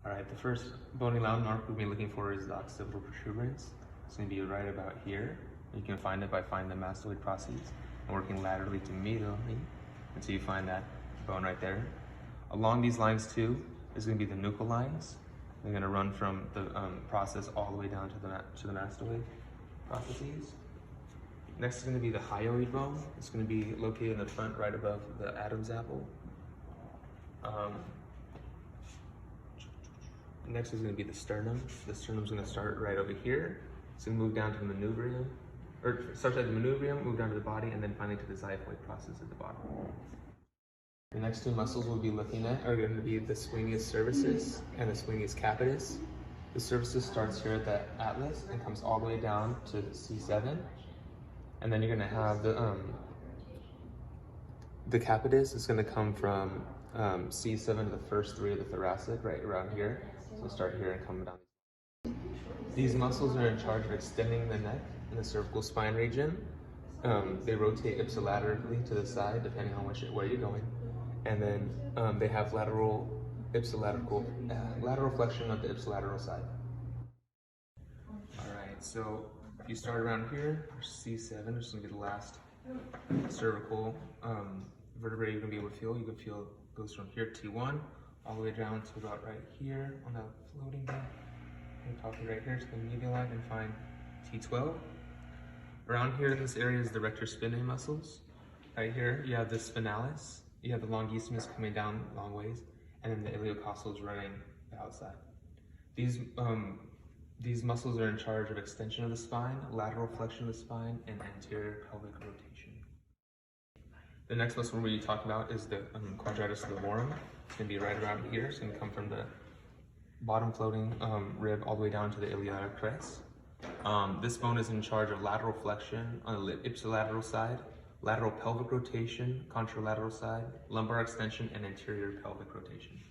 All right, the first bony landmark we'll be looking for is the occipital protuberance. It's going to be right about here. You can find it by finding the mastoid process and working laterally to medially until you find that bone right there. Along these lines too is going to be the nuchal lines. They're going to run from the process all the way down to the mastoid processes. Next is going to be the hyoid bone. It's going to be located in the front right above the Adam's apple. Next is going to be the sternum. The sternum is going to start right over here. It's going to move down to the manubrium, or starts at the manubrium, move down to the body, and then finally to the xiphoid process at the bottom. The next two muscles we'll be looking at are going to be the sphenius cervicis and the sphenius capitis. The cervicis starts here at the atlas and comes all the way down to C7. And then you're going to have the capitis is going to come from C7 to the first three of the thoracic, right around here. So start here and come down. These muscles are in charge of extending the neck and the cervical spine region. They rotate ipsilaterally to the side depending on where you're going. And then they have lateral flexion of the ipsilateral side. All right, so if you start around here, C7, which is going to be the last cervical vertebrae you're going to be able to feel. You can feel it goes from here, T1, all the way down to about right here on that floating bit. You're talking right here to the medial line and find T12. Around here in this area is the rectus spinae muscles. Right here, you have the spinalis. You have the longissimus coming down long ways, and then the iliocostals running the outside. These muscles are in charge of extension of the spine, lateral flexion of the spine, and anterior pelvic rotation. The next muscle we're going to be talking about is the quadratus levorum. It's going to be right around here. It's going to come from the bottom floating rib all the way down to the iliac crest. This bone is in charge of lateral flexion on the ipsilateral side, lateral pelvic rotation, contralateral side, lumbar extension, and anterior pelvic rotation.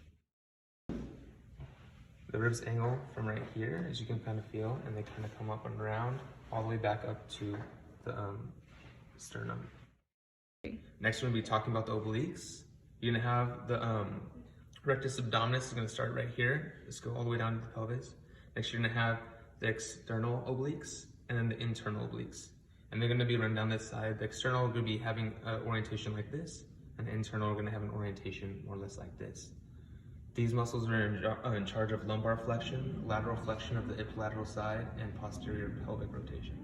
The ribs angle from right here, as you can kind of feel, and they kind of come up and around all the way back up to the sternum. Next, we're going to be talking about the obliques. You're going to have the rectus abdominis is going to start right here. Let's go all the way down to the pelvis. Next, you're going to have the external obliques and then the internal obliques. And they're going to be run down this side. The external are going to be having an orientation like this, and the internal are going to have an orientation more or less like this. These muscles are in charge of lumbar flexion, lateral flexion of the ipsilateral side, and posterior pelvic rotation.